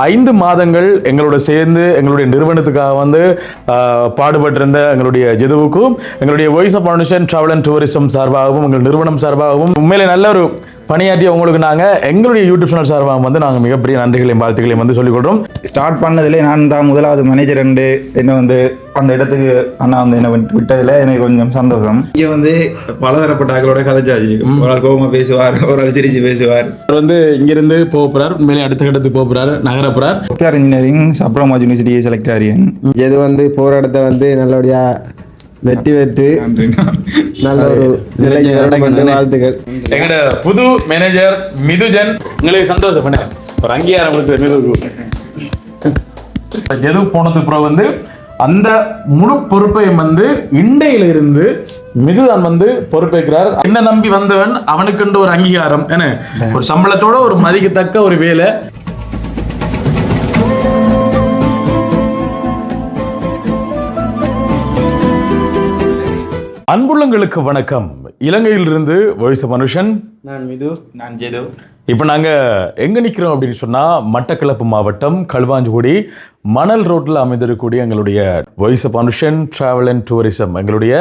5 மாதங்கள் எங்களோட சேர்ந்து எங்களுடைய நிறுவனத்துக்காக வந்து பாடுபட்டிருந்த எங்களுடைய ஜெதுவுக்கும் எங்களுடைய voice of foundation travel and tourism சார்பாகவும் எங்கள் நிறுவனம் சார்பாகவும் உண்மையிலே நல்ல ஒரு பணியாற்றி உங்களுக்கு நாங்கள் எங்களுடைய யூடியூப் சேனல் சார்பாக வந்து நாங்கள் மிகப்பெரிய நன்றிகளையும் வாழ்த்துக்களையும் வந்து சொல்லிக் கொடுறோம். ஸ்டார்ட் பண்ணதிலே நான் தான் முதலாவது மேனேஜர் என்ன வந்து அந்த இடத்துக்கு அண்ணா வந்து என்ன விட்டதில் எனக்கு கொஞ்சம் சந்தோஷம். இங்கே வந்து பலதரப்பட்ட ஆக்களோட கதைச்சாச்சு. ஒரு ஆள் கோபமாக பேசுவார், ஒரு ஆள் சிரிச்சு பேசுவார். அவர் வந்து இங்கிருந்து போகிறார், உண்மையிலே அடுத்த கட்டத்துக்கு போகிறார், நகரப்புறார். சாஃப்ட்வேர் இன்ஜினியரிங் சப்ரமா யூனிவர்சிட்டியை செலக்ட் ஆகிறேன். இது வந்து போகிற இடத்த வந்து நல்லபடியாக வெற்றி நல்ல ஒரு வாழ்த்துக்கள். எங்களோட புது மேனேஜர் மிதுஜன் உங்களுக்கு சந்தோஷம் பண்ண ஒரு அங்கீகாரம் எது போனதுக்கு அப்புறம் வந்து அந்த முழு பொறுப்பையும் வந்து இண்டையில இருந்து மிதுதான் வந்து பொறுப்பேற்கிறார். என்ன நம்பி வந்தவன் அவனுக்கு ஒரு அங்கீகாரம் என்ன ஒரு சம்பளத்தோட ஒரு மதிக்கத்தக்க ஒரு வேலை. அன்புள்ளங்களுக்கு வணக்கம். இலங்கையிலிருந்து வாய்ஸ் ஆஃப் ஃபவுண்டேஷன், நான் மிது, நான் ஜெது. இப்போ நாங்கள் எங்கே நிற்கிறோம் அப்படின்னு சொன்னால் மட்டக்களப்பு மாவட்டம் களுவாஞ்சிக்குடி மணல் ரோட்டில் அமைந்திருக்கக்கூடிய எங்களுடைய voice of foundation travel and tourism எங்களுடைய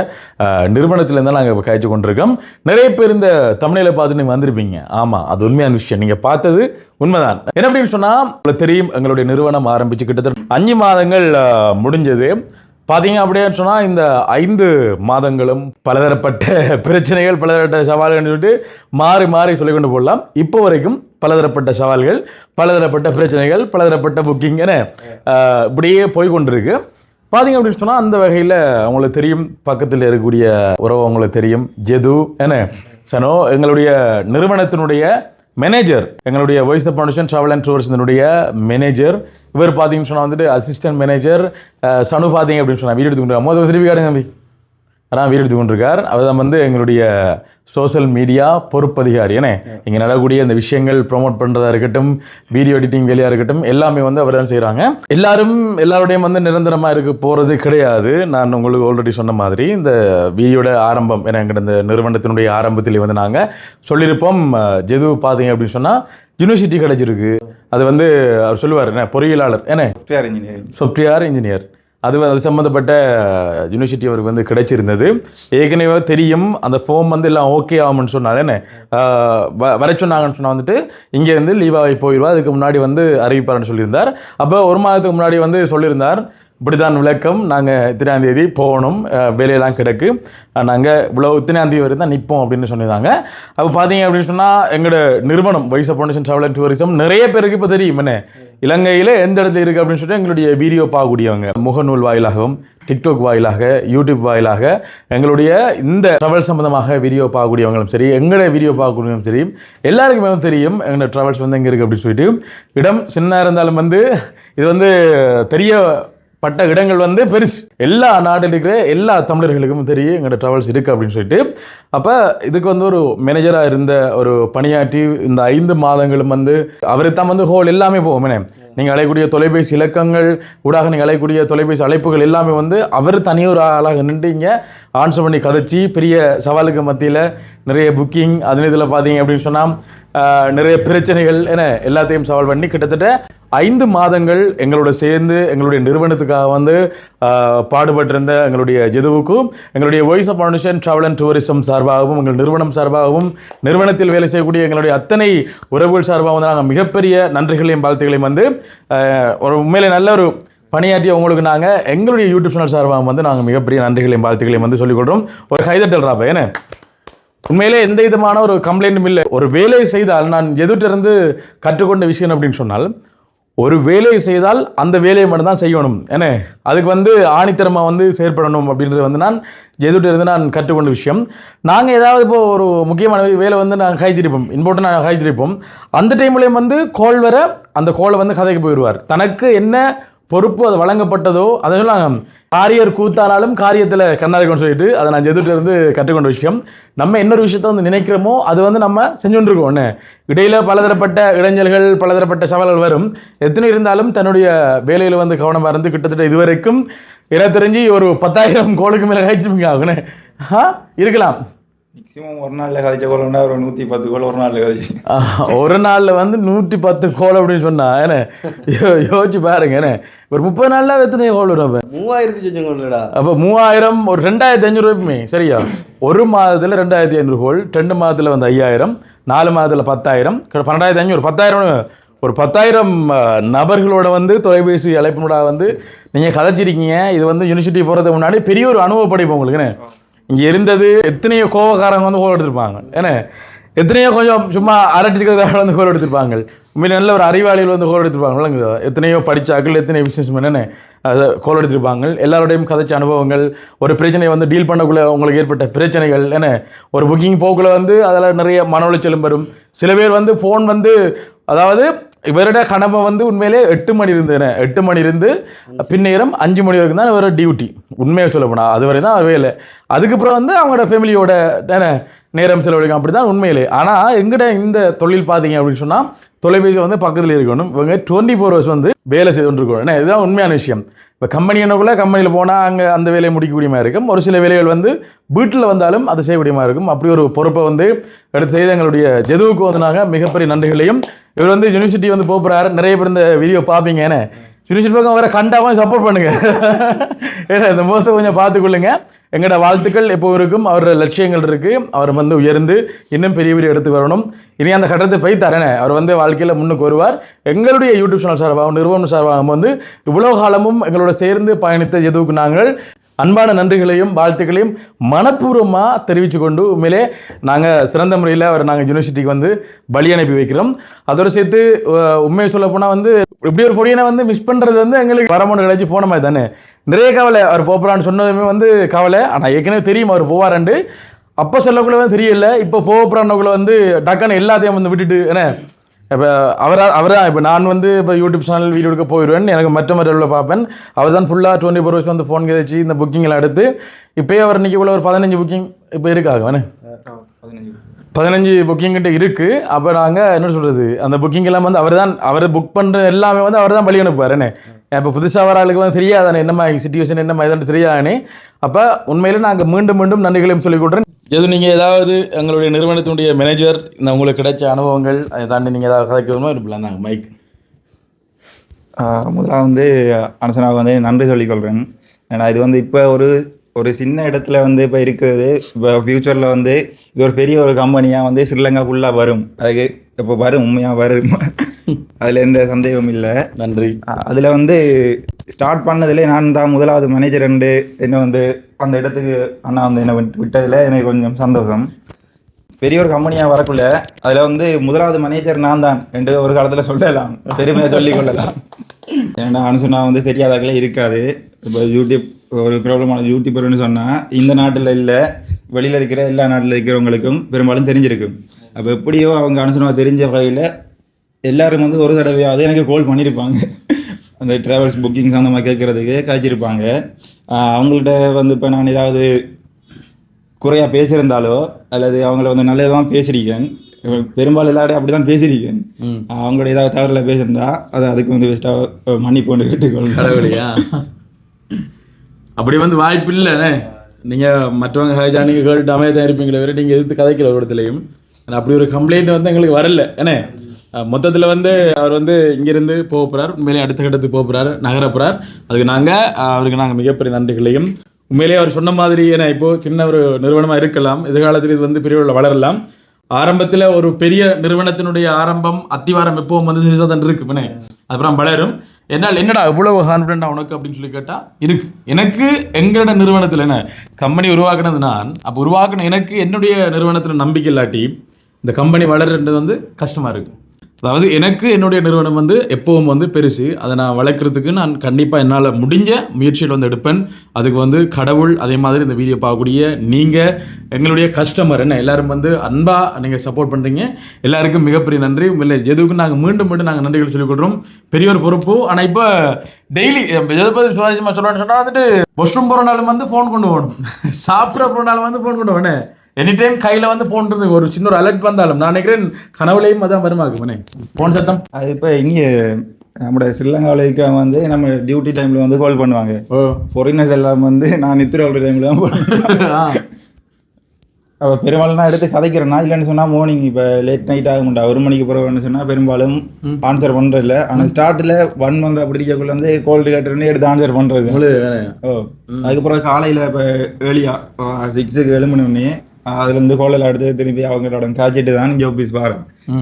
நிறுவனத்திலேருந்து நாங்கள் இப்போ காய்ச்சி கொண்டிருக்கோம். நிறைய பேர் இந்த தமிழில் பார்த்து நீங்கள் வந்திருப்பீங்க. ஆமாம், அது உண்மையான விஷயம். நீங்கள் பார்த்தது உண்மைதான். என்ன அப்படின்னு சொன்னால் உங்களுக்கு தெரியும், எங்களுடைய நிறுவனம் ஆரம்பித்து கிட்டத்தட்ட 5 மாதங்கள் முடிஞ்சது. பார்த்தீங்க அப்படின்னு சொன்னால் இந்த 5 மாதங்களும் பலதரப்பட்ட பிரச்சனைகள், பலதரப்பட்ட சவால்கள் சொல்லிட்டு மாறி மாறி சொல்லிக்கொண்டு போடலாம். இப்போ வரைக்கும் பலதரப்பட்ட சவால்கள், பலதரப்பட்ட பிரச்சனைகள், பலதரப்பட்ட புக்கிங் என இப்படியே போய்கொண்டிருக்கு. பார்த்தீங்க அப்படின்னு சொன்னால் அந்த வகையில் அவங்களுக்கு தெரியும், பக்கத்தில் இருக்கக்கூடிய உறவு அவங்களுக்கு தெரியும், ஜெது என்ன சனோ எங்களுடைய நிறுவனத்தினுடைய மேனேஜர், எங்களுடைய voice of foundation travel and டூரிசத்தினுடைய மேனேஜர். இவர் பார்த்தீங்கன்னு சொன்னால் வந்துட்டு அசிஸ்டன்ட் மேனேஜர் சனு. பார்த்தீங்க அப்படின்னு சொன்னால் வீடு எடுத்துக்கொண்டு மொதல் திருப்பி காடுங்க தம்பி, அதான் வீடு எடுத்துக்கொண்டிருக்கார். அவர் தான் வந்து எங்களுடைய சோசியல் மீடியா பொறுப்பதிகாரி. ஏன்னா இங்கே நடக்கக்கூடிய இந்த விஷயங்கள் ப்ரொமோட் பண்ணுறதா இருக்கட்டும், வீடியோ எடிட்டிங் வேலையாக இருக்கட்டும், எல்லாமே வந்து அவர் தான் செய்கிறாங்க. எல்லாருடையும் வந்து நிரந்தரமாக இருக்க போகிறது கிடையாது. நான் உங்களுக்கு ஆல்ரெடி சொன்ன மாதிரி இந்த வீடியோட ஆரம்பம் ஏன்னா எங்கள் இந்த நிறுவனத்தினுடைய ஆரம்பத்தில் வந்து நாங்கள் சொல்லியிருப்போம், ஜெது பார்த்தீங்க அப்படின்னு சொன்னால் யூனிவர்சிட்டி கிடைச்சிருக்கு. அது வந்து அவர் சொல்லுவார் என்ன பொறியியலாளர், ஏன்னா சாஃப்ட்வேர் இன்ஜினியர். அது சம்மந்தப்பட்ட யூனிவர்சிட்டி அவருக்கு வந்து கிடைச்சிருந்தது. ஏற்கனவே தெரியும், அந்த ஃபார்ம் வந்து எல்லாம் ஓகே ஆகும்னு சொன்னார். என்ன வர சொன்னாங்கன்னு சொன்னால் வந்துட்டு இங்கேருந்து லீவாகி போயிடுவா, அதுக்கு முன்னாடி வந்து அறிவிப்பார்னு சொல்லியிருந்தார். அப்போ 1 மாதத்துக்கு முன்னாடி வந்து சொல்லியிருந்தார், இப்படிதான் விளக்கம், நாங்கள் இத்தனாம் தேதி போகணும், வேலையெல்லாம் கிடக்கு, நாங்கள் இவ்வளோ இத்தனாம் தேதி வரை தான் நிற்போம் அப்படின்னு சொல்லியிருந்தாங்க. அப்போ பார்த்தீங்க அப்படின்னு சொன்னால் எங்களோட நிறுவனம் voice of foundation travel and tourism நிறைய பேருக்கு இப்போ தெரியும் என்ன இலங்கையில் எந்த இடத்துல இருக்குது அப்படின்னு சொல்லிட்டு எங்களுடைய வீடியோ பார்க்கக்கூடியவங்க முகநூல் வாயிலாகவும், டிக்டாக் வாயிலாக, யூடியூப் வாயிலாக எங்களுடைய இந்த ட்ராவல் சம்பந்தமாக வீடியோ பார்க்கக்கூடியவங்களும் சரி, எங்களுடைய வீடியோ பார்க்கக்கூடியவங்களும் சரி, எல்லாருக்குமே தெரியும் எங்களோட ட்ராவல்ஸ் வந்து எங்கே இருக்குது அப்படின்னு சொல்லிட்டு. இடம் சின்ன இருந்தாலும் வந்து இது வந்து தெரியப்பட்ட இடங்கள் வந்து பெருசு. எல்லா நாட்டில் இருக்கிற எல்லா தமிழர்களுக்கும் தெரியும் எங்களோட ட்ராவல்ஸ் இருக்குது அப்படின்னு சொல்லிட்டு. அப்போ இதுக்கு வந்து ஒரு மேனேஜராக இருந்த ஒரு பணியாற்றி இந்த 5 மாதங்களும் வந்து அவருக்கு தான் வந்து ஹோல் எல்லாமே போகும். நீங்கள் அழைக்கக்கூடிய தொலைபேசி இலக்கங்கள் ஊடாக நீங்கள் அழைக்கக்கூடிய தொலைபேசி அழைப்புகள் எல்லாமே வந்து அவர் தனியொரு ஆளாக நின்று இங்கே ஆன்சர் பண்ணி கதைச்சி பெரிய சவாலுக்கு மத்தியில் நிறைய புக்கிங் அது இதில் பார்த்தீங்க அப்படின்னு சொன்னால் நிறைய பிரச்சனைகள் என எல்லாத்தையும் சவால் பண்ணி கிட்டத்தட்ட 5 மாதங்கள் எங்களோட சேர்ந்து எங்களுடைய நிறுவனத்துக்காக வந்து பாடுபட்டிருந்த எங்களுடைய ஜெதுவுக்கும் எங்களுடைய voice of foundation travel and tourism சார்பாகவும், எங்கள் நிறுவனம் சார்பாகவும், நிறுவனத்தில் வேலை செய்யக்கூடிய எங்களுடைய அத்தனை உறவுகள் சார்பாக வந்து நாங்கள் மிகப்பெரிய நன்றிகளையும் வாழ்த்துக்களையும் வந்து ஒரு உண்மையிலே நல்ல ஒரு பணியாற்றி உங்களுக்கு நாங்கள் எங்களுடைய யூடியூப் சேனல் சார்பாக வந்து நாங்கள் மிகப்பெரிய நன்றிகளையும் வாழ்த்துக்களையும் வந்து சொல்லிக் கொடுறோம். ஒரு கைதட்டல் ராப்பா. ஏன்னா உண்மையிலே எந்த விதமான ஒரு கம்ப்ளைண்ட்டும் இல்லை. ஒரு வேலை செய்தால் நான் எதிர்த்திருந்து கற்றுக்கொண்ட விஷயம் அப்படின்னு சொன்னால், ஒரு வேலையை செய்தால் அந்த வேலையை மட்டும் தான் செய்யணும். ஏன்னா அதுக்கு வந்து ஆணித்தரமாக வந்து செயற்படணும் அப்படின்றது வந்து நான் எதிர்த்து நான் கற்றுக்கொண்ட விஷயம். நாங்கள் ஏதாவது இப்போ ஒரு முக்கியமான வேலை வந்து நாங்கள் கைத்திருப்போம், இம்பார்ட்டன் நாங்கள் கைத்திருப்போம். அந்த டைம்லேயும் வந்து கோல் வர அந்த கோலை வந்து கதைக்கு போயிடுவார். தனக்கு என்ன பொறுப்பு அது வழங்கப்பட்டதோ அதெல்லாம் காரியர் கூத்தானாலும் காரியத்தில் கண்ணாதிக்கணும்னு சொல்லிட்டு அதை நான் எதிர்த்து இருந்து கற்றுக்கொண்ட விஷயம். நம்ம இன்னொரு விஷயத்த வந்து நினைக்கிறோமோ அது வந்து நம்ம செஞ்சுருக்கோம். ஒன்று இடையில பலதரப்பட்ட இடைஞ்சல்கள், பலதரப்பட்ட சவால்கள் வரும். எத்தனை இருந்தாலும் தன்னுடைய வேலையில் வந்து கவனமாக இருந்து கிட்டத்தட்ட இதுவரைக்கும் எனக்கு தெரிஞ்சு ஒரு 10,000 கோலுக்கு மேலே காய்ச்சிருப்பீங்க ஆகுன்னு இருக்கலாம். மேக்ஸிமம் ஒரு நாளில் கதைச்ச கோல்னா ஒரு 110 கோல் ஒரு நாளில் கதைச்சு. ஒரு நாளில் வந்து 110 கோல் அப்படின்னு சொன்னா என்ன யோசிச்சு பாருங்க என்ன ஒரு 30 நாளில் எத்தனை கோல் வரும்? 3000 சொச்சம் கோல்டா. அப்போ 3000 ஒரு 2500 ரூபாய்க்குமே சரியா? ஒரு மாதத்தில் 2500 கோல், 2 மாதத்தில் வந்து 5000, 4 மாதத்தில் 10,000, 12,500, 10,000. ஒரு 10,000 நபர்களோட வந்து தொலைபேசி அழைப்பினோட வந்து நீங்கள் கதைச்சிருக்கீங்க. இது வந்து யூனிவர்சிட்டி போகிறதுக்கு முன்னாடி பெரிய ஒரு அனுபவப்படைப்பு உங்களுக்குன்னு. இங்கே இருந்தது எத்தனையோ கோவக்காரங்க வந்து கோல் எடுத்திருப்பாங்க ஏன்னா எத்தனையோ கொஞ்சம் சும்மா அரட்டிக்கிறதாக வந்து கோல் எடுத்திருப்பாங்க. உண்மையில நல்ல ஒரு அறிவாளிகள் வந்து கோல் எடுத்திருப்பாங்க விளங்குதா? எத்தனையோ படித்தாக்கள், எத்தனையோ பிஸ்னஸ் மேனே அதை கோல் எடுத்திருப்பாங்க. எல்லாரோடையும் கதைச்ச அனுபவங்கள், ஒரு பிரச்சனையை வந்து டீல் பண்ணக்குள்ள உங்களுக்கு ஏற்பட்ட பிரச்சனைகள் என்ன, ஒரு புக்கிங் போக்குள்ள வந்து அதில் நிறைய மன உளைச்சலும் வரும். சில பேர் வந்து ஃபோன் வந்து அதாவது இவரோட கனவை வந்து உண்மையிலே 8 மணி இருந்தேன், 8 மணி இருந்து பின்னேரம் 5 மணி வரைக்கும் தான் இவரோட டியூட்டி. உண்மையாக சொல்ல போனால் அது வரை தான் வேலை. அதுக்கப்புறம் வந்து அவங்களோட ஃபேமிலியோட நேரம் செலவழிக்கும் அப்படி தான் உண்மையிலே. ஆனால் எங்கிட்ட இந்த தொழில் பார்த்தீங்க அப்படின்னு சொன்னால் தொலைபேசி வந்து பக்கத்தில் இருக்கணும். இவங்க 24 hours வந்து வேலை செய்து கொண்டிருக்கணும். ஏன்னா இதுதான் உண்மையான விஷயம். இப்போ கம்பெனி என்னக்குள்ளே கம்பெனியில் போனால் அங்கே அந்த வேலையை முடிக்கக்கூடிய மாதிரி இருக்கும். ஒரு சில வேலைகள் வந்து வீட்டில் வந்தாலும் அதை செய்யக்கூடிய மாதிரி இருக்கும். அப்படி ஒரு பொறுப்பை வந்து எடுத்து செய்து எங்களுடைய ஜெதுவுக்கு வந்து நாங்கள் மிகப்பெரிய நன்றிகளையும். இவர் வந்து யூனிவர்சிட்டி வந்து போகிறாரு. நிறைய பேர் இந்த வீடியோ பார்ப்பீங்க. ஏன்னா யூனிவர்சிட்டி பக்கம் அவரை கண்டாமல் சப்போர்ட் பண்ணுங்க. ஏன்னா இந்த முகத்தை கொஞ்சம் பார்த்துக்கொள்ளுங்க. எங்களோட வாழ்த்துக்கள் எப்போ இருக்கும். அவரோட லட்சியங்கள் இருக்குது. அவர் வந்து உயர்ந்து இன்னும் பெரிய பெரிய எடுத்து வரணும். இனி அந்த கட்டத்தை போய் தரேனே அவர் வந்து வாழ்க்கையில் முன்னுக்கு வருவார். எங்களுடைய யூடியூப் சேனல் சார்பாக, நிறுவனம் சார்பாக வந்து இவ்வளோ காலமும் எங்களோட சேர்ந்து பயணித்த எதுவுக்கு நாங்கள் அன்பான நன்றிகளையும் வாழ்த்துக்களையும் மனப்பூர்வமாக தெரிவித்து கொண்டு உண்மையிலே நாங்கள் சிறந்த முறையில் அவர் நாங்கள் யூனிவர்சிட்டிக்கு வந்து பலி அனுப்பி வைக்கிறோம். அதோடு சேர்த்து உண்மையை சொல்ல போனால் வந்து இப்படி ஒரு பொடியனை வந்து மிஸ் பண்ணுறது வந்து எங்களுக்கு வரமொன்று கிடைச்சி போன மாதிரி தானே. நிறைய கவலை. அவர் போகிறான்னு சொன்னதுமே வந்து கவலை. ஆனால் ஏற்கனவே தெரியும் அவர் போவாரண்டு. அப்போ சொல்லக்குள்ள வந்து தெரியல. இப்போ போகிறான்னக்குள்ள வந்து டக்குன்னு எல்லாத்தையும் வந்து விட்டுட்டு ஏன்னா இப்போ அவராக இப்போ நான் வந்து இப்போ யூடியூப் சேனல் வீடியோ எடுக்க போயிடுவேன். எனக்கு மற்ற பார்ப்பேன். அவர் தான் ஃபுல்லாக 24 hours வந்து ஃபோன் கழிச்சு இந்த புக்கிங்கெல்லாம் எடுத்து இப்போயே அவர் இன்றைக்குள்ள ஒரு 15 புக்கிங் இப்போ இருக்காங்க வேணே 15 புக்கிங்கிட்ட இருக்குது. அப்போ நாங்கள் என்ன சொல்கிறது அந்த புக்கிங் எல்லாம் வந்து அவர் புக் பண்ணுற எல்லாமே வந்து அவர் தான் பலி அனுப்புவார். என்ன இப்போ புதுசாக வர ஆளுக்கு வந்து தெரியாதானே என்னம்மா சிச்சுவேஷன் என்னம்மா எதுன்னு தெரியாதானே. அப்போ உண்மையில் நாங்கள் மீண்டும் மீண்டும் நன்றிகளையும் சொல்லிக் கொடுறேன். எது நீங்கள் ஏதாவது எங்களுடைய நிறுவனத்தினுடைய மேனேஜர் இந்த உங்களுக்கு கிடைச்ச அனுபவங்கள் அதை தாண்டி நீங்கள் ஏதாவது கதைக்கணுமோ இருக்கலாம் நாங்கள் மைக். முதலாக வந்து அனுசனாக வந்து நன்றி சொல்லிக்கொள்கிறேன். ஏன்னா இது வந்து இப்போ ஒரு சின்ன இடத்துல வந்து இப்போ இருக்குது. இப்போ ஃப்யூச்சரில் வந்து இது ஒரு பெரிய ஒரு கம்பெனியாக வந்து ஸ்ரீலங்கா ஃபுல்லாக வரும். அதுக்கு இப்போ வரும், உண்மையாக வரும். அதில் எந்த சந்தேகமும் இல்லை. நன்றி. அதில் வந்து ஸ்டார்ட் பண்ணதில் நான் தான் முதலாவது மேனேஜர் என்னை வந்து அந்த இடத்துக்கு அண்ணா வந்து என்னை விட்டதில் எனக்கு கொஞ்சம் சந்தோஷம். பெரிய ஒரு கம்பெனியாக வரக்குள்ள அதில் வந்து முதலாவது மேனேஜர் நான் தான் என்று ஒரு காலத்தில் சொல்லலாம், பெருமையாக சொல்லிக்கொள்ளலாம். ஏன்னா அனுசனா வந்து தெரியாதாக்களே இருக்காது. இப்போ யூடியூப் ஒரு ப்ராப்ளமான யூடியூபர்னு சொன்னால் இந்த நாட்டில் இல்லை, வெளியில் இருக்கிற எல்லா நாட்டில் இருக்கிறவங்களுக்கும் பெரும்பாலும் தெரிஞ்சிருக்கும். அப்போ எப்படியோ அவங்க அனுசனாக தெரிஞ்ச வகையில் எல்லோரும் வந்து ஒரு தடவையாவது எனக்கு கால் பண்ணியிருப்பாங்க. அந்த ட்ராவல்ஸ் புக்கிங்ஸ் அந்த மாதிரி கேட்குறதுக்கு காய்ச்சிருப்பாங்க. அவங்கள்ட்ட வந்து இப்போ நான் ஏதாவது குறையாக பேசியிருந்தாலோ அல்லது அவங்கள வந்து நல்ல விதமாக பேசியிருக்கேன். பெரும்பாலும் எல்லாரையும் அப்படி தான் பேசியிருக்கேன். அவங்களோட ஏதாவது தவறில் பேசியிருந்தா அதுக்கு வந்து பெஸ்ட்டாக மன்னிப்பு கொண்டு கேட்டுக்கொள்ளும். அப்படி வந்து வாய்ப்பு இல்லைண்ணே. நீங்கள் மற்றவங்க ஹைஜா நீங்கள் கேட்டு அமைதியாக இருப்பீங்களே வேறு நீங்கள் எதிர்த்து கதைக்கிற ஒரு இடத்துலையும் அப்படி ஒரு கம்ப்ளைண்ட் வந்து எங்களுக்கு வரல. ஏன்னா மொத்தத்தில் வந்து அவர் வந்து இங்கேருந்து போக போகிறார், உண்மையிலே அடுத்த கட்டத்துக்கு போக போகிறார், நகர போகிறார். அதுக்கு அவருக்கு நாங்கள் மிகப்பெரிய நன்றிகளையும். உண்மையிலேயே அவர் சொன்ன மாதிரி ஏன்னா இப்போது சின்ன ஒரு நிறுவனமாக இருக்கலாம், எதிர்காலத்தில் இது வந்து பெரிய வளரலாம். ஆரம்பத்தில் ஒரு பெரிய நிறுவனத்தினுடைய ஆரம்பம் அத்திவாரம் எப்பவும் வந்து சிறிதாக தான் இருக்குமே, அப்புறம் வளரும். என்னால் என்னடா இவ்வளவு கான்ஃபிடென்ட்டாக உனக்கு அப்படின்னு சொல்லி கேட்டால் இருக்கு. எனக்கு எங்களோட நிறுவனத்தில் என்ன கம்பெனி உருவாக்குனது நான். அப்போ உருவாக்குன எனக்கு என்னுடைய நிறுவனத்தில் நம்பிக்கை இல்லாட்டி இந்த கம்பெனி வளர்றது வந்து கஷ்டமாக இருக்குது. அதாவது எனக்கு என்னுடைய நிறுவனம் வந்து எப்பவும் வந்து பெருசு. அதை நான் வளர்க்குறதுக்கு நான் கண்டிப்பாக என்னால் முடிஞ்ச முயற்சியில் வந்து எடுப்பேன். அதுக்கு வந்து கடவுள், அதே மாதிரி இந்த வீடியோ பார்க்கக்கூடிய நீங்கள் எங்களுடைய கஸ்டமர் என்ன எல்லாரும் வந்து அன்பாக நீங்கள் சப்போர்ட் பண்ணுறீங்க. எல்லாருக்கும் மிகப்பெரிய நன்றி. இல்லை எதுவுக்கு நாங்கள் மீண்டும் நாங்கள் நன்றிகள் சொல்லிக் கொடுறோம். பெரிய ஒரு பொறுப்பு. ஆனால் இப்போ டெய்லி எதை பற்றி சுவாரஸ்யமாக சொல்லணும்னு சொன்னால் வந்துட்டு வாஷ்ரூம் போகிறனாலும் வந்து ஃபோன் கொண்டு போகணும், சாப்பிட போகிறனாலும் வந்து ஃபோன் கொண்டு போனேன். எனி டைம் கையில் வந்து ஃபோன் இருந்து ஒரு சின்ன ஒரு அலர்ட் வந்தாலும் நான் நினைக்கிறேன் கனவுலையும் அதான் வருமாக்குமே ஃபோன் சத்தம். அது இப்போ இங்கே நம்மளோட ஸ்ரீலங்காவிலேக்கு வந்து நம்ம டியூட்டி டைமில் வந்து கால் பண்ணுவாங்க. ஃபாரினர்ஸ் எல்லாம் வந்து நான் நித்திர டைமில் தான் போடுவேன். அப்போ பெரும்பாலும் நான் எடுத்து கதைக்கிறேன்னா இல்லைன்னு சொன்னால் மார்னிங் இப்போ லேட் நைட் ஆகும்டா 1 மணிக்கு பிறகுன்னு சொன்னால் பெரும்பாலும் ஆன்சர் பண்ணுறதில்ல. ஆனால் ஸ்டார்ட்டில் 1 மந்த் அப்படி இருக்கக்குள்ள வந்து கோல்டு கேட்டுன்னு எடுத்து ஆன்சர் பண்ணுறது. ஓ அதுக்கப்புறம் காலையில் இப்போ ஏர்லியா 6க்கு எழுமணுன்னே அதுலேருந்து கோலையில் எடுத்து திரும்பி அவங்களோட காய்ச்சிட்டு தான் இங்கே ஆஃபீஸ் பாரு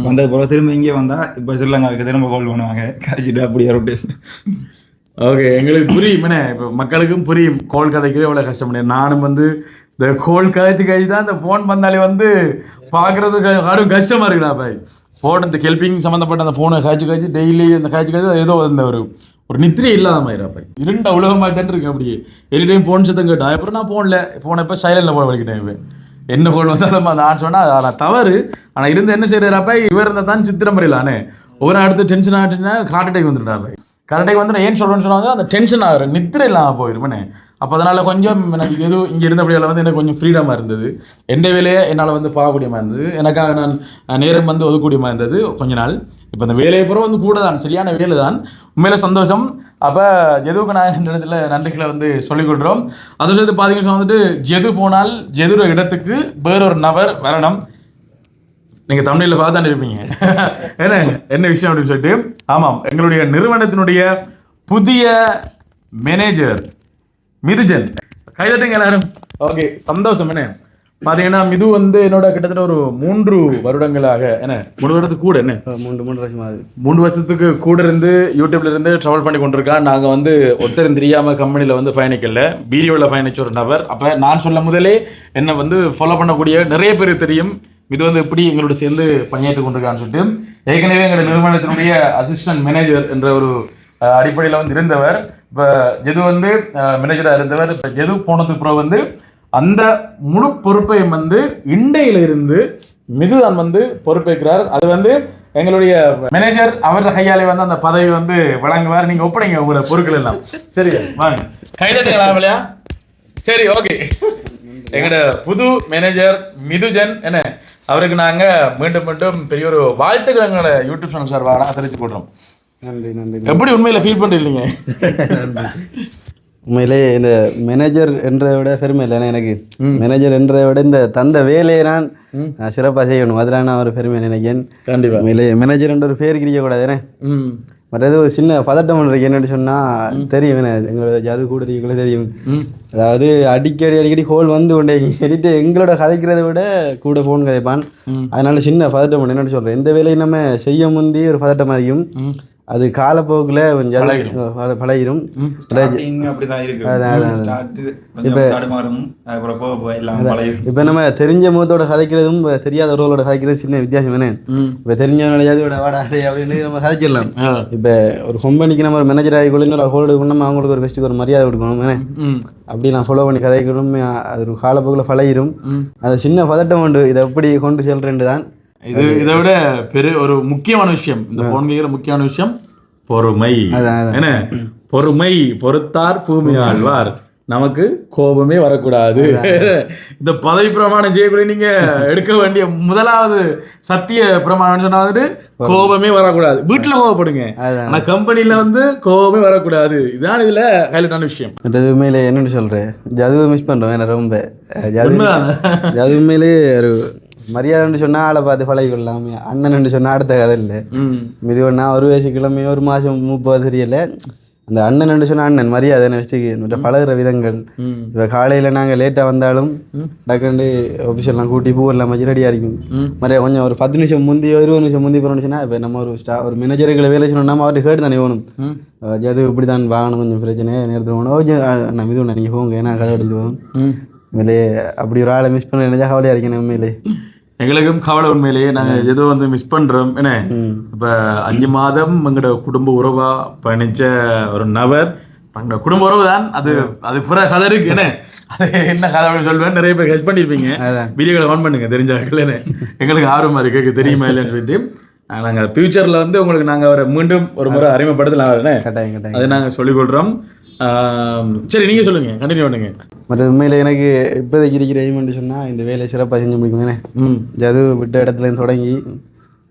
வந்தது பிறகு திரும்ப இங்கே வந்தால் இப்போ ஸ்ரீலங்காவுக்கு திரும்ப கால் பண்ணுவாங்க காய்ச்சிட்டு அப்படியே ரொட்டு. ஓகே, எங்களுக்கு புரியும் என்ன, இப்போ மக்களுக்கும் புரியும் கோல் கதைக்கவே எவ்வளோ கஷ்டம் பண்ணி. நானும் வந்து இந்த கோல் காய்ச்சி தான் இந்த ஃபோன் வந்தாலே வந்து பார்க்குறதுக்கு கடும் கஷ்டமாக இருக்குடா பாய். ஃபோன் இந்த ஹெல்பிங் சம்மந்தப்பட்ட அந்த ஃபோனை காய்ச்சி டெய்லி அந்த காய்ச்சி ஏதோ அந்த ஒரு நித்திரை இல்லாத மாதிரி பாய். இருண்ட உலகமாக தான் இருக்கு அப்படியே. எனி டைம் ஃபோன் சத்தம் கேட்டா அப்புறம் நான் ஃபோனை இப்போ சைலண்டில் போட வலிக்கிட்டேன். இப்போ என்ன ஃபோன் வந்தாலும் அந்த ஆன் சொன்னால் நான் தவறு. ஆனால் இருந்து என்ன செய்கிறாப்பா, இவர் இருந்தால் தான் சித்திரம் வரையிலானே ஒவ்வொரு அடுத்து டென்ஷன் ஆகிட்டுன்னா ஹார்ட் அட்டாக் வந்துட்டா பாய். கரெக்டாக வந்து ஏன் சொல்கிறேன்னு சொன்னாங்க, அந்த டென்ஷன் ஆகிற நித்திரை இல்லாமல் போயிருமேனே. அப்போ அதனால் கொஞ்சம் எனக்கு எதுவும் இங்கே இருந்தபடியால் வந்து எனக்கு கொஞ்சம் ஃப்ரீடமாக இருந்தது. எந்த வேலையை என்னால் வந்து பார்க்கக்கூடியமாக இருந்தது. எனக்காக நான் நேரம் வந்து ஒதுக்கூடியமாக இருந்தது கொஞ்ச நாள். இப்போ அந்த வேலையை பூரா வந்து கூட தான், சரியான வேலை தான், உண்மையில சந்தோஷம். அப்போ ஜெதுவுக்கு நான் இந்த இடத்துல நன்றிகளை வந்து சொல்லிக்கொள்கிறோம். அதை சேர்த்து பார்த்தீங்கன்னா வந்துட்டு ஜெது போனால் ஜெதுர இடத்துக்கு வேறொரு நபர் வரணும். நீங்கள் தமிழில் பார்த்தாண்டு இருப்பீங்க என்ன விஷயம் அப்படின்னு சொல்லிட்டு. ஆமாம், எங்களுடைய நிறுவனத்தினுடைய புதிய மேனேஜர் மிதுஜன். கைதட்டுங்க எல்லாரும். ஓகே, சந்தோஷம். என்ன பார்த்தீங்கன்னா மிது வந்து என்னோட கிட்டத்தட்ட ஒரு 3 வருடங்களாக, என்ன 3 வருடத்துக்கு கூட, என்ன 3 வருஷம் ஆகுது. 3 வருஷத்துக்கு கூட இருந்து யூடியூப்ல இருந்து ட்ராவல் பண்ணி கொண்டிருக்கான். நாங்கள் வந்து ஒருத்தர் தெரியாமல் கம்பெனியில் வந்து பயணிக்கல, வீடியோவில் பயணிச்ச ஒரு நபர். அப்போ நான் சொல்ல முதலே என்னை வந்து ஃபாலோ பண்ணக்கூடிய நிறைய பேர் தெரியும் இது வந்து எப்படி எங்களோட சேர்ந்து பணியாற்றி கொண்டிருக்கான்னு சொல்லிட்டு. ஏற்கனவே எங்களுடைய நிறுவனத்தினுடைய அசிஸ்டன்ட் மேனேஜர் என்ற ஒரு அடிப்படையில் வந்து இருந்தவர். இப்போ ஜெது வந்து மேனேஜராக இருந்தவர். இப்போ ஜெது போனதுக்கு பிறகு வந்து அந்த முழு பொறுப்பையும் வந்து இண்டையில இருந்து மிதுதான் வந்து பொறுப்பேற்கிறார். அது வந்து எங்களுடைய மேனேஜர் அவரோட கையாலே வந்து அந்த பதவி வந்து வழங்குவார். நீங்க ஒப்படைங்க உங்களோட பொருட்கள் எல்லாம். சரி வாங்க கைதட்டுங்களா? சரி, ஓகே. எங்களோட புது மேனேஜர் மிதுஜன், என்ன அவருக்கு நாங்க மீண்டும் மீண்டும் பெரிய ஒரு வாழ்த்துக்கள் எங்களோட யூடியூப் சேனல் சார்பாக தெரிவித்து கொள்றோம். நன்றி நன்றி. எப்படி உண்மையில ஃபீல் பண்றீங்க? உண்மையிலே இந்த மேனேஜர் என்றதை விட பெருமை இல்லை எனக்கு. மேனேஜர் என்றதை விட இந்த தந்த வேலையை நான் சிறப்பாக செய்யணும், அதில் நான் ஒரு பெருமை நினைக்கிறேன். கண்டிப்பாக உண்மையிலே மேனேஜர் என்ற ஒரு பேர் கிரியக்கூடாது. ஏன்னா மற்றது ஒரு சின்ன பதட்டம் இருக்கு. என்னென்னு சொன்னால் தெரியும், எங்களோட ஜது கூட எங்களுக்கு தெரியும். அதாவது அடிக்கடி ஹோல் வந்து கொண்டே எடிட்டு எங்களோட கதைக்கிறத விட கூட ஃபோன் கதைப்பான். அதனால சின்ன பதட்டம் என்னென்னு சொல்கிறேன். எந்த வேலையை நம்ம செய்ய முந்தி ஒரு பதட்டம் அறியும், அது காலப்போக்கில் கொஞ்சம் பழகிடும். இப்போ நம்ம தெரிஞ்ச முகத்தோட கதைக்கிறதும் தெரியாதவர்களோட கதைக்கிறது சின்ன வித்தியாசம். என்ன இப்போ தெரிஞ்சவனோட ஜாதியோட வாடா அப்படின்னு நம்ம கதைச்சிடலாம். இப்போ ஒரு கம்பெனிக்கு நம்ம ஒரு மேனேஜர் ஆகிக்கொள்ள ஒரு ஹோல்டு கொடுக்கணும், அவங்களுக்கு ஒரு பெஸ்ட்டுக்கு ஒரு மரியாதை கொடுக்கணும். அப்படி நான் ஃபாலோ பண்ணி கதைக்கணும். அது ஒரு காலப்போக்கில் பழகிடும். அது சின்ன பதட்டம் உண்டு, இதை எப்படி கொண்டு செல்றேன்னு தான். இதை விட பெரிய ஒரு முக்கியமான விஷயம், இந்த போன் கேட்கிற முக்கியமான விஷயம் பொறுமை. என்ன பொறுமை, பொறுத்தார் பூமி ஆழ்வார். நமக்கு கோபமே வரக்கூடாது. இந்த பதவி பிரமாணம் செய்யக்கூடிய நீங்க எடுக்க வேண்டிய முதலாவது சத்திய பிரமாணம் சொன்னா வந்துட்டு கோபமே வரக்கூடாது. வீட்டுல கோபப்படுங்க, ஆனா கம்பெனில வந்து கோபமே வரக்கூடாது. இதுதான் இதுல ஹைலைட்டான விஷயம். உண்மையிலே என்னன்னு சொல்றேன், ஜதுவை மிஸ் பண்றோம். என்ன ரொம்ப ஜது உண்மையிலே ஒரு மரியாதைன்னு சொன்னால் ஆளை பார்த்து பழகிக்கொள்ளலாம். அண்ணன் சொன்னால் அடுத்த கதை இல்லை. இது ஒன்றா ஒரு வயசு கிழமை ஒரு மாதம் 30 தெரியல. அந்த அண்ணன் சொன்னால் அண்ணன் மரியாதை வச்சுட்டு பழகிற விதங்கள். இப்போ காலையில் நாங்கள் லேட்டாக வந்தாலும் டக்குண்டு ஆஃபீஸெல்லாம் கூட்டி பூவெல்லாம் வச்சு ரெடியாக இருக்கும். மரியாதை கொஞ்சம் ஒரு 10 நிமிஷம் முந்தி 20 நிமிஷம் முந்தி போகிறோம்னு சொன்னால் இப்போ நம்ம ஒரு மேனேஜர்களை வேலை செய்யணும்னா அவர்கிட்ட கேட்டு தானே போகணும். அது இப்படி தான் வாங்கணும், கொஞ்சம் பிரச்சனை நேரத்தில் போகணும். நம்ம இது ஒன்று நீங்கள் போங்க, ஏன்னா கதை எடுத்து போகணும். உண்மையிலே அப்படி ஒரு ஆளை மிஸ் பண்ண நினைச்சா கவலையாக இருக்கேன். உண்மையிலே எங்களுக்கும் கவலை. உண்மையிலேயே நாங்கள் ஏதோ வந்து மிஸ் பண்ணுறோம். என்ன இப்போ 5 மாதம் எங்களோட குடும்ப உறவாக பயணித்த ஒரு நபர், எங்களோட குடும்ப உறவு தான். அது புற கதை இருக்கு. என்ன அது என்ன கதை அப்படின்னு சொல்லுவேன். நிறைய பேர் ஹெல்ப் பண்ணியிருப்பீங்க. வீடியோக்களை ஆன் பண்ணுங்க தெரிஞ்சாக்கள். என்ன எங்களுக்கு ஆர்வமாக இருக்கு, தெரியுமா இல்லைன்னு சொல்லிட்டு. நாங்கள் ஃபியூச்சரில் வந்து உங்களுக்கு நாங்கள் அவரை மீண்டும் ஒரு முறை அறிமுகப்படுத்தலாம். அதை நாங்கள் சொல்லிக்கொள்கிறோம். சரி, நீங்கள் சொல்லுங்கள், கண்டினியூ பண்ணுங்க. மற்ற உண்மையில் எனக்கு இப்போதைக்கு இருக்கிற எய்மெண்ட்டு சொன்னால் இந்த வேலையை சிறப்பாக செஞ்சு முடிக்குமே. ஜது விட்ட இடத்துலேருந்து தொடங்கி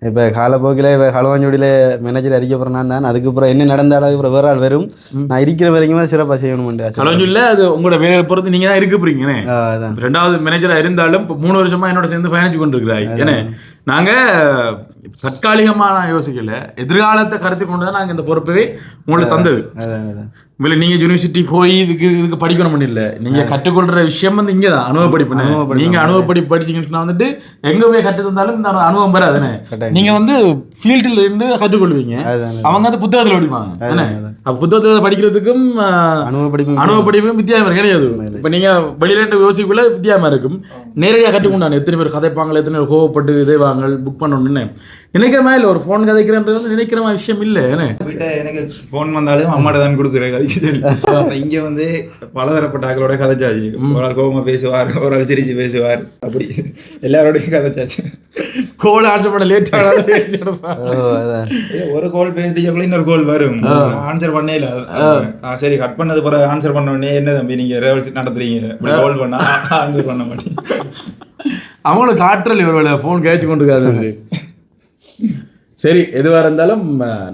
இப்போ காலப்போக்கில் இப்போ களவாஞ்சோடியில் மேனேஜர் அறிக்க போகிறேன் தான் அதுக்கப்புறம் என்ன நடந்தாலும் அதுக்கப்புறம் வேறு ஆள் வரும் நான் இருக்கிற வரைக்கும் தான் சிறப்பாக செய்யணும்ண்டு களவாஞ்சோடியில் அது உங்களோட வேலையை பொறுத்து நீங்கள் தான் இருக்க போறீங்கண்ணே. அதான் 2வது மேனேஜராக இருந்தாலும் இப்போ 3 வருஷமா என்னோட சேர்ந்து பயணிச்சு கொண்டிருக்கிறாய். ஏன்னா நாங்கள் தற்காலிகமாக நான் யோசிக்கல, எதிர்காலத்தை கருத்து கொண்டு தான் நாங்கள் இந்த பொறுப்பவே உங்களுக்கு தந்தது. இல்லை நீங்கள் யூனிவர்சிட்டி போய் இதுக்கு படிக்கணும் இல்லை, நீங்கள் கற்றுக்கொள்கிற விஷயம் வந்து இங்கே தான் அனுபவ படிப்பு. நீங்கள் அனுபவ படிப்பு படிச்சிங்கன்னு சொன்னால் வந்துட்டு எங்கே போய் கற்று தந்தாலும் இந்த அனுபவம் வராதுன்னு. நீங்கள் வந்து ஃபீல்டில் இருந்து கற்றுக்கொள்வீங்க, அவங்க வந்து புத்தகத்தில் படிப்பாங்க. அப்போ புத்தகத்தில் படிக்கிறதுக்கும் அனுபவ படிப்பும் வித்தியாசம் கிடையாது. இப்போ நீங்கள் வெளியில யோசிக்கக்குள்ள வித்தியாசமாக இருக்கும். நேரடியாக கற்றுக்கொண்டாங்க எத்தனை பேர் கதைப்பாங்க, எத்தனை பேர் கோவப்பட்டு இதைவாங்க புக் பண்ணணும்னு நினைக்கிற மாதிரி இல்லை. ஒரு ஃபோன் கதைக்கிறன்றது வந்து நினைக்கிற மாதிரி விஷயம் இல்லை. எனக்கு ஃபோன் வந்தாலும் அம்மாட்ட தான் கொடுக்குறேன் கதைக்கு. இங்கே வந்து பலதரப்பட்ட ஆக்களோட கதைச்சாச்சு. ஒரு ஆள் கோபமாக பேசுவார், ஒரு ஆள் சிரிச்சு பேசுவார், அப்படி எல்லாரோடையும் கதைச்சாச்சு. கோல் ஆன்சர் பண்ண லேட் ஆனாலும் ஒரு கோல் பேசிட்டு இன்னொரு கோல் வரும், ஆன்சர் பண்ணே இல்லை. சரி கட் பண்ணது பிறகு ஆன்சர் பண்ண உடனே என்ன தம்பி நீங்கள் ரெவல்ஸ் நடத்துறீங்க, கோல் பண்ணா ஆன்சர் பண்ண மாட்டேன். அவங்களுக்கு ஆற்றல் இவர்களை ஃபோன் கேட்டு கொண்டு இருக்காரு. சரி, எதுவாக இருந்தாலும்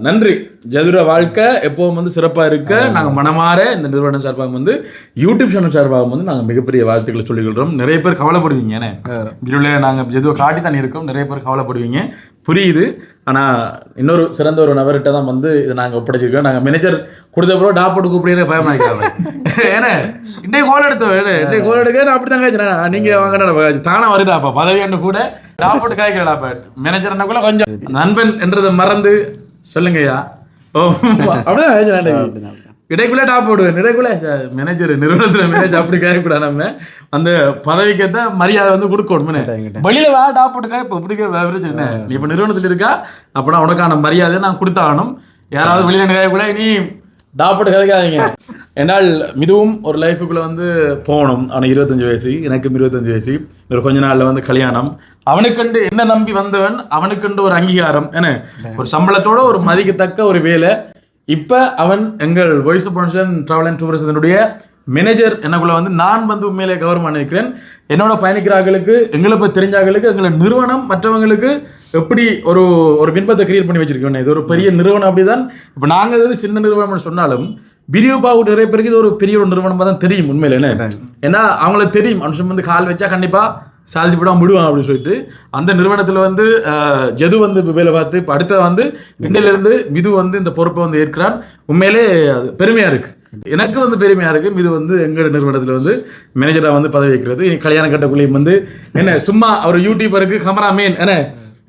நன்றி. ஜதுர வாழ்க்கை எப்போவும் வந்து சிறப்பாக இருக்க நாங்கள் மனமாற இந்த நிறுவனம் சார்பாக வந்து யூடியூப் சேனல் சார்பாக வந்து நாங்கள் மிகப்பெரிய வாழ்த்துக்களை சொல்லிக்கொள்கிறோம். நிறைய பேர் கவலைப்படுவீங்க, ஏன்னா இதில் நாங்கள் ஜதுவை காட்டி தான் இருக்கோம். நிறைய பேர் கவலைப்படுவீங்க, புரியுது. ஆனால் இன்னொரு சிறந்த ஒரு நபர்கிட்ட தான் வந்து இதை நாங்கள் ஒப்படைச்சிருக்கோம். நாங்கள் மேனேஜர் கொடுத்தப்போ டாப்போட்டு கூப்பிடுற பயமாக்கிறாங்க. ஏன்னா இன்றைய கோல் எடுத்தேன், இன்றைய கோல் எடுக்க நான் அப்படி தான் காய்ச்சினேன். நீங்கள் வாங்க தானே வருதாப்பா பதவியான்னு கூட டாப்போட்டு காய்க்கிறடாப்பா. மேனேஜர் என்னக்குள்ள கொஞ்சம் நண்பன் என்றதை மறந்து சொல்லுங்கய்யா. ஓ அப்படிதான் இடைக்குள்ளே டாப் போடுவேன். இடைக்குள்ளே மேனேஜர் நிறுவனத்தில் மேனேஜர் அப்படி கேட்கக்கூடாது. நம்ம அந்த பதவிக்கேற்ற மரியாதை வந்து கொடுக்கணும். வெளியில வா டாப் போட்டுக்கா. இப்போ பிடிக்க என்ன நீ இப்போ நிறுவனத்தில் இருக்கா அப்படின்னா உனக்கான மரியாதையை நான் கொடுத்தாகணும். யாராவது வெளியில கேட்கக்கூட நீ டாப்போட்டு கதைக்காதீங்க. என்னால் மிகவும் ஒரு லைஃபுக்குள்ளே வந்து போகணும். அவனுக்கு 25 வயசு, எனக்கும் 25 வயசு. ஒரு கொஞ்ச நாளில் வந்து கல்யாணம். அவனுக்குண்டு என்ன நம்பி வந்தவன், அவனுக்குண்டு ஒரு அங்கீகாரம், என்ன ஒரு சம்பளத்தோட ஒரு மதிக்கத்தக்க ஒரு வேலை. இப்போ அவன் எங்கள் voice of foundation travel and டூரிசத்தினுடைய மேனேஜர் எனக்குள்ள வந்து நான் வந்து உண்மையிலே கவர்மெண்ட் நினைக்கிறேன். என்னோட பயணிக்கிறார்களுக்கு, எங்களை போய் தெரிஞ்சார்களுக்கு, எங்களை நிறுவனம் மற்றவங்களுக்கு எப்படி ஒரு ஒரு பின்பத்தை கிரியேட் பண்ணி வச்சிருக்கோம். இது ஒரு பெரிய நிறுவனம் அப்படிதான். இப்போ நாங்கள் வந்து சின்ன நிறுவனம் சொன்னாலும் பிரியோபாவுக்கு நிறைய பேருக்கு இது ஒரு பெரிய ஒரு நிறுவனமாக தான் தெரியும் உண்மையில. என்ன ஏன்னா அவங்களுக்கு தெரியும் மனுஷன் வந்து கால் வச்சா கண்டிப்பாக சால்ஜி போடாமல் விடுவான் அப்படின்னு சொல்லிட்டு அந்த நிறுவனத்தில் வந்து ஜது வந்து வேலை பார்த்து இப்போ அடுத்த வந்து இண்டியிலேருந்து மிது வந்து இந்த பொறுப்பை வந்து ஏற்கிறான். உண்மையிலே அது பெருமையாக இருக்குது. எனக்கு வந்து பெருமையாக இருக்குது. மிது வந்து எங்களோட நிறுவனத்தில் வந்து மேனேஜராக வந்து பதவி வைக்கிறது. கல்யாண கட்டக்குள்ளையும் வந்து என்ன சும்மா ஒரு யூடியூபருக்கு கமராமேன் என்ன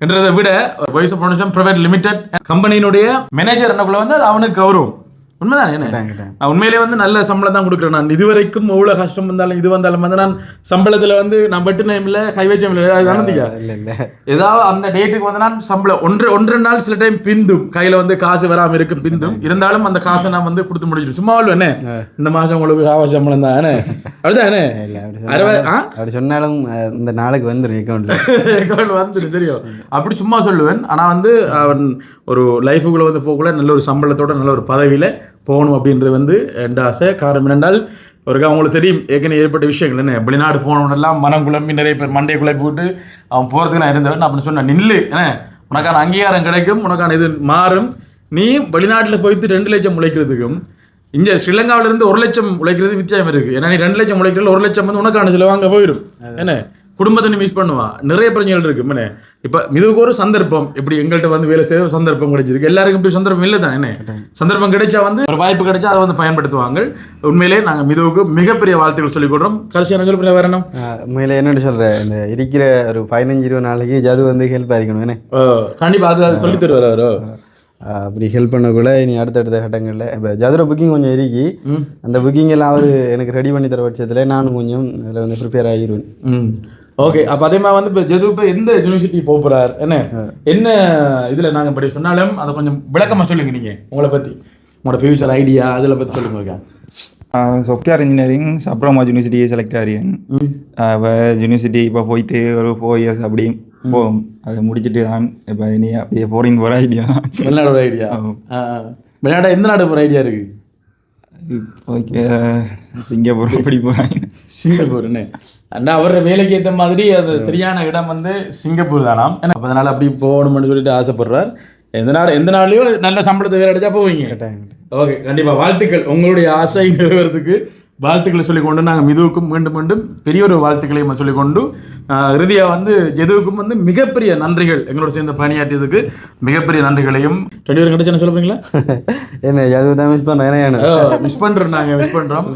என்றதை விட voice of foundation private limited கம்பெனியினுடைய மேனேஜர் என்னக்குள்ள வந்து அது அவனுக்கு கௌரவம். உண்மைதான். என்ன உண்மையிலே வந்து நல்ல சம்பளம் தான் கொடுக்குறேன். நான் இதுவரைக்கும் எவ்வளோ கஷ்டம் வந்தாலும் இது வந்தாலும் வந்து நான் சம்பளத்தில் வந்து நான் வெட்டினேன் இல்லை, கை வச்சேன் இல்லை, அது தானதிக்கா ஏதாவது அந்த டேட்டுக்கு வந்து நான் சம்பளம் ஒன்றரை நாள் சில டைம் பிந்தும் கையில் வந்து காசு வராமல் இருக்கும் பிந்தும். இருந்தாலும் அந்த காசை நான் வந்து கொடுத்து முடிச்சிடும். சும்மா என்ன இந்த மாதம் உங்களுக்கு காவ சம்பளம் தான் என்ன அப்படிதான் என்ன அப்படி சொன்னாலும் இந்த நாளைக்கு வந்துடும் அக்கௌண்ட் வந்துடும் தெரியும். அப்படி சும்மா சொல்லுவேன். ஆனால் வந்து அவன் ஒரு லைஃபுக்குள்ளே வந்து போகக்குள்ள நல்ல ஒரு சம்பளத்தோட நல்ல ஒரு பதவியில் போகணும் அப்படின்றது வந்து என் ஆசை. காரணம் என்னென்றால் ஒரு அவங்களுக்கு தெரியும் ஏற்கனவே ஏற்பட்ட விஷயங்கள் என்ன வெளிநாடு போனவனெல்லாம் மனம் குழம்பி நிறைய பேர் மண்டையை குழப்பி விட்டு அவன் போகிறதுக்கு நான் இருந்தவன். அப்படின்னு சொன்னேன், நில்லு என்ன உனக்கான அங்கீகாரம் கிடைக்கும், உனக்கான இது மாறும். நீ வெளிநாட்டில் போயிட்டு 2 லட்சம் உழைக்கிறதுக்கும் இங்கே ஸ்ரீலங்காவிலேருந்து 1 லட்சம் உழைக்கிறது வித்தியாசம் இருக்குது. ஏன்னா நீ 2 லட்சம் உழைக்கிறது 1 லட்சம் வந்து உனக்கான செலவு அங்கே போயிடும். என்ன குடும்பத்தை நீ மிஸ் பண்ணுவான். நிறைய பிரச்சனைகள் இருக்கு. என்ன இப்போ இதுக்கு ஒரு சந்தர்ப்பம் இப்படி எங்கள்கிட்ட வந்து வேலை செய்ய சந்தர்ப்பம் கிடைச்சிருக்கு. எல்லாருக்கும் இப்படி சந்தர்ப்பம் இல்லை தான். என்ன சந்தர்ப்பம் கிடைச்சா வந்து ஒரு வாய்ப்பு கிடைச்சா அதை வந்து பயன்படுத்துவாங்க. உண்மையிலே நாங்கள் மிதுவுக்கு மிகப்பெரிய வாழ்த்துக்கள் சொல்லிக் கொடுறோம். கடைசியான சொல்ல வரணும். உண்மையிலே என்னென்னு சொல்கிறேன், இந்த இருக்கிற ஒரு 15-20 நாளைக்கு ஜது வந்து ஹெல்ப் ஆகிக்கணும். என்ன கண்டிப்பாக அது சொல்லி தருவார் அவரோ. அப்படி ஹெல்ப் பண்ணக்குள்ள இனி அடுத்தடுத்த கட்டங்களில் இப்போ ஜதுர புக்கிங் கொஞ்சம் இருக்கி அந்த புக்கிங் எல்லாம் அவர் எனக்கு ரெடி பண்ணி தர பட்சத்தில் நானும் கொஞ்சம் அதில் வந்து ப்ரிப்பேர் ஆகிடுவேன். ஓகே. அப்போ அதே மாதிரி வந்து இப்போ ஜது இப்போ எந்த யூனிவர்சிட்டி போகிறார் என்ன இதில் நாங்கள் படி சொன்னாலும் அதை கொஞ்சம் விளக்கமாக சொல்லுங்கள். நீங்கள் உங்களை பற்றி உங்களோட ஃபியூச்சர் ஐடியா அதில் பற்றி சொல்லுங்க. சாஃப்ட்வேர் இன்ஜினியரிங் சப்ரமா யூனிவர்சிட்டியை செலக்ட் ஆகிறேன். யூனிவர்சிட்டி இப்போ போயிட்டு ஒரு 4 இயர்ஸ் அப்படி போகும். அதை முடிச்சுட்டு தான் இப்போ இனி அப்படியே போகிற ஐடியா. வெளிநாடு ஐடியா? வெளிநாடு எந்த நாடு போகிற ஐடியா இருக்குது? ஓகே சிங்கப்பூர் எப்படி போகிறாங்க? சிங்கப்பூர்னு அண்ணா அவரோட வேலைக்கு ஏற்ற மாதிரி அது சரியான இடம் வந்து சிங்கப்பூர் தானாம். அப்போ அதனால் அப்படி போகணும்னு சொல்லிட்டு ஆசைப்படுறார். எந்த நாள்லையும் நல்ல சம்பளத்தை வேறு அடிச்சா போவீங்க. ஓகே, கண்டிப்பாக வாழ்த்துக்கள். உங்களுடைய ஆசை நிறைவேறதுக்கு வாழ்த்துக்களை சொல்லிக்கொண்டு நாங்கள் மிதுவுக்கும் மீண்டும் மீண்டும் பெரிய ஒரு வாழ்த்துக்களையும் சொல்லிக்கொண்டு இறுதியாக வந்து ஜெதுவுக்கும் வந்து மிகப்பெரிய நன்றிகள், எங்களோட சேர்ந்து பணியாற்றியதுக்கு மிகப்பெரிய நன்றிகளையும். 2 பேரும் கிடைச்சு என்ன சொல்லுறீங்களா? என்ன ஜது தான் மிஸ் பண்ணுறேன். மிஸ் பண்ணுறோம், நாங்கள் மிஸ் பண்ணுறோம்.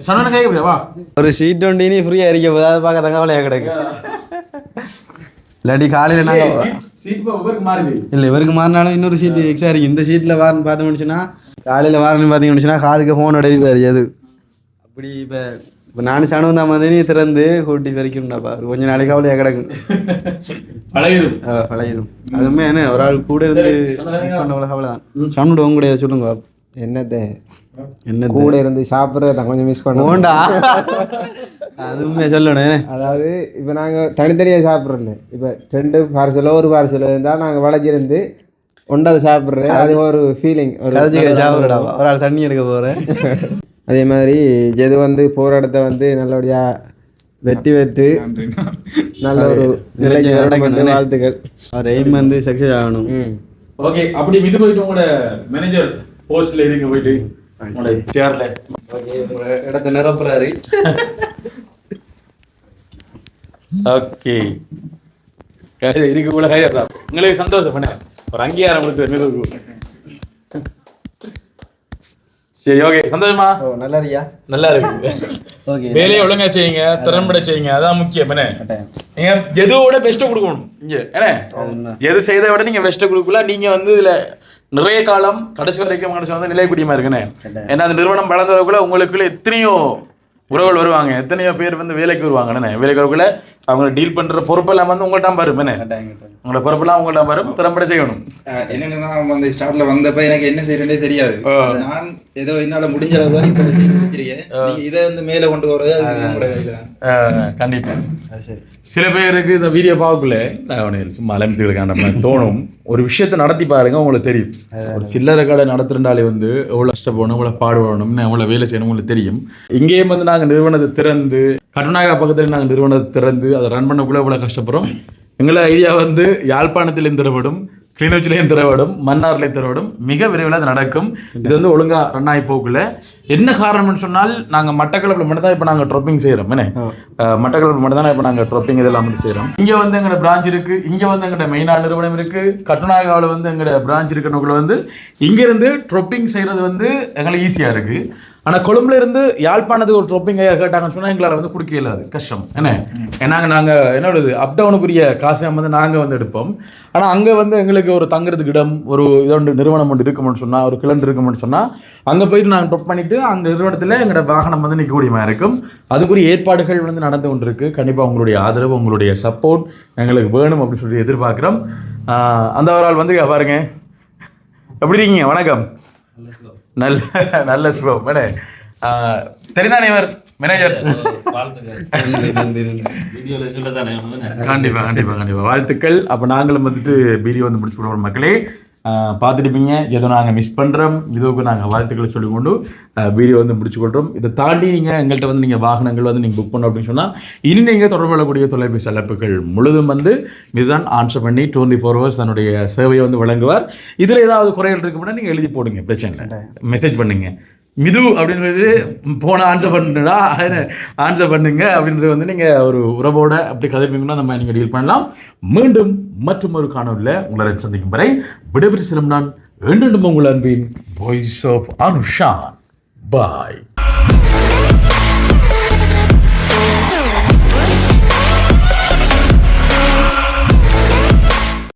சொன்ன கேட்க வா ஒரு சீட் ஒண்டி நீ ஃப்ரீயாக இருக்க போது அதை பார்க்க தகவலையாக கிடக்கு. இல்லாட்டி காலையில் நாங்கள் இல்லை இவருக்கு மாறினாலும் இன்னொரு சீட்டு எக்ஸ்ட்ரா இருக்கு. இந்த சீட்டில் வாரன்னு பார்த்தோம்னுச்சுன்னா காலையில் வாரன்னு பார்த்தீங்கன்னு காதுக்கு ஃபோனோட எது அப்படி இப்போ நான் சனவும் தான் வந்து திறந்து கூட்டி வரைக்கும்டாப்பா கொஞ்சம் நாளைக்கு கவலையாக கிடக்கும். பழகிடும் அதுவுமே என்ன ஒரு ஆள் கூட இருந்து பண்ண கவலை தான். சனோட உங்களுடைய சொல்லுங்க என்ன கூட இருந்து சாப்பிட்றத கொஞ்சம் மிஸ் பண்ணுவோம்டா. அதுவுமே சொல்லணும். அதாவது இப்போ நாங்கள் தனித்தனியாக சாப்பிட்றோம்ல, இப்போ 2 பார்சலோ ஒரு பார்சலோ இருந்தால் நாங்கள் வளைஞ்சிருந்து ஒன்றாவது சாப்பிட்றேன். அது ஒரு ஃபீலிங். ஒரு சாப்பிட்றடா ஒரு ஆள் தண்ணி எடுக்க போகிறேன். அதே மாதிரி எது வந்து போகிற இடத்த வந்து நல்லபடியாக வெற்றி நல்ல ஒரு நிலைக்கு வாழ்த்துக்கள். அவர் எய்ம் வந்து சக்ஸஸ் ஆகணும். ஓகே, அப்படி இது போயிட்டு உங்களோட மேனேஜர் போஸ்ட்ல இருக்க போயிட்டு சேர்ல இடத்த நிரப்புறாரு. ஓகே, இதுக்குள்ள கையறா உங்களுக்கு சந்தோஷம் பண்ண ஒரு அங்கீகாரம் கொடுத்து. சரி, ஓகே, சந்தோஷமா? நல்லா இருக்கியா? நல்லா இருக்கு. ஓகே, வேலையை ஒழுங்கா செய்யுங்க, திறன்பட செய்யுங்க, அதான் முக்கியம். என்ன நீங்க எதுவோட பெஸ்ட்டை கொடுக்கணும். இங்க ஏன்னா எது செய்த விட நீங்க பெஸ்ட்டை கொடுக்கல. நீங்க வந்து இதுல நிறைய காலம் கடைசி வரைக்கும் கடைசி வந்து நிலைக்குடியமா இருக்குன்னு. ஏன்னா அந்த நிறுவனம் வளர்ந்தவர்களை உங்களுக்குள்ள எத்தனையோ உறவுகள் வருவாங்க, எத்தனையோ பேர் வந்து வேலைக்கு வருவாங்க. வேலைக்கு வரக்குள்ள அவங்க டீல் பண்ற பொறுப்பெல்லாம் வந்து உங்கள்கிட்ட வரும். என்ன உங்களோட பொறுப்பெல்லாம் உங்கள்கிட்ட வரும், திறம்பட செய்யணும். என்னன்னா அந்த ஸ்டார்ட்ல வந்தப்ப எனக்கு என்ன செய்யறதே தெரியாது. நான் ஏதோ என்னால முடிஞ்ச அளவு தான் இப்ப வச்சிருக்கேன். இதை வந்து மேல கொண்டு போறது உங்களோட கையில தான். கண்டிப்பா. சில பேருக்கு இந்த வீடியோ பார்க்கல சும்மா அலம்பித்துக்கான தோணும். ஒரு விஷயத்தை நடத்தி பாருங்க, உங்களுக்கு தெரியும். ஒரு சில்லறை கடை நடத்துறாலே வந்து எவ்வளவு கஷ்டப்படணும், எவ்வளவு பாடுபடணும், எவ்வளவு வேலை செய்யணும் உங்களுக்கு தெரியும். இங்கேயும் வந்து நாங்கள் நிறுவனத்தை திறந்து கட்டுநாயகா பக்கத்தில் நாங்கள் நிறுவனத்தை திறந்து அதை ரன் பண்ணக்குள்ள எவ்வளவு கஷ்டப்படுறோம். எங்களை ஐடியா வந்து யாழ்ப்பாணத்திலையும் திறப்படும், கிளிநொச்சிலையும் திறப்படும், மன்னார்லையும் திறப்படும். மிக விரைவில் அது நடக்கும். இது வந்து ஒழுங்கா ரன் ஆகி போகல. என்ன காரணம்னு சொன்னால் நாங்கள் மட்டக்களப்பில் மட்டும் தான் இப்போ நாங்கள் ட்ராப்பிங் செய்கிறோம். என்ன மட்டக்களப்பில் மட்டும் தான் இப்போ நாங்கள் ட்ராப்பிங் இதெல்லாம் வந்து செய்கிறோம். இங்கே வந்து எங்களோட பிரான்ச் இருக்குது, இங்கே வந்து எங்களோட மெயினான நிறுவனம் இருக்குது. கட்டுநாயகாவில் வந்து எங்களோட பிரான்ச் இருக்கிறவங்களை வந்து இங்கேருந்து ட்ராப்பிங் செய்கிறது வந்து எங்களுக்கு ஈஸியாக இருக்குது. ஆனால் கொழும்புல இருந்து யாழ்ப்பாணத்துக்கு ஒரு ட்ராப்பிங் கேட்டாங்கன்னு சொன்னால் எங்களால் வந்து கொடுக்க இல்லாது, கஷ்டம். என்ன நாங்கள் என்னோடது அப் டவுனுக்குரிய காசை வந்து நாங்கள் வந்து எடுப்போம். ஆனால் அங்கே வந்து எங்களுக்கு ஒரு தங்குறதுக்கு இடம், ஒரு இதொன்று நிறுவனம் ஒன்று இருக்குமென்னு சொன்னால், ஒரு கிளண்டு இருக்குமென்னு சொன்னால் அங்கே போயிட்டு நாங்கள் ட்ராப் பண்ணிவிட்டு அங்கே நிறுவனத்தில் எங்களோட வாகனம் வந்து நிற்கக்கூடியமாக இருக்கும். அதுக்குரிய ஏற்பாடுகள் வந்து நடந்து கொண்டு இருக்கு. கண்டிப்பாக உங்களுடைய ஆதரவு, உங்களுடைய சப்போர்ட் எங்களுக்கு வேணும் அப்படின்னு சொல்லி எதிர்பார்க்குறோம். அந்த ஒரு ஆள் வந்து பாருங்க, எப்படி இருக்கீங்க? வணக்கம். நல்ல நல்ல சுபம். தெரிந்தானே இவர் மேனேஜர். கண்டிப்பா கண்டிப்பா கண்டிப்பா வாழ்த்துக்கள். அப்போ நாங்களும் வந்துட்டு வீடியோ வந்து முடிச்சு கொடுக்குறோம். மக்களே பார்த்துட்டுப்பீங்க, ஏதோ நாங்கள் மிஸ் பண்ணுறோம், இதுவுக்கு நாங்கள் வாழ்த்துக்களை சொல்லிக்கொண்டு வீடியோ வந்து முடிச்சு கொள்கிறோம். இதை தாண்டி நீங்கள் எங்கள்கிட்ட வந்து நீங்கள் வாகனங்கள் வந்து நீங்கள் புக் பண்ணணும் அப்படின்னு சொன்னால் இனி நீங்கள் தொடர்பு கொள்ளக்கூடிய தொலைபேசி அழைப்புகள் முழுதும் வந்து இதுதான் ஆன்சர் பண்ணி 24 hours தன்னுடைய சேவையை வந்து வழங்குவார். இதில் ஏதாவது குறைகள் இருக்குன்னா நீங்கள் எழுதி போடுங்க, பிரச்சனை இல்லை, மெசேஜ் பண்ணுங்க. மிது அப்படின்னு சொல்லிட்டு போன ஆன்சர் பண்ணுடா ஆன்சர் பண்ணுங்க அப்படின்றது வந்து நீங்கள் ஒரு உறவோட அப்படி கதைப்பீங்கன்னா அந்த மாதிரி நீங்கள் டீல் பண்ணலாம். மீண்டும் மற்றும் ஒரு காணொலியில் உங்களை சந்திக்கும் வரை விடைபெற்று செல்லும் நான் என்றும் உங்கள் அன்பின் வாய்ஸ் ஆஃப் அனுஷான். பாய்.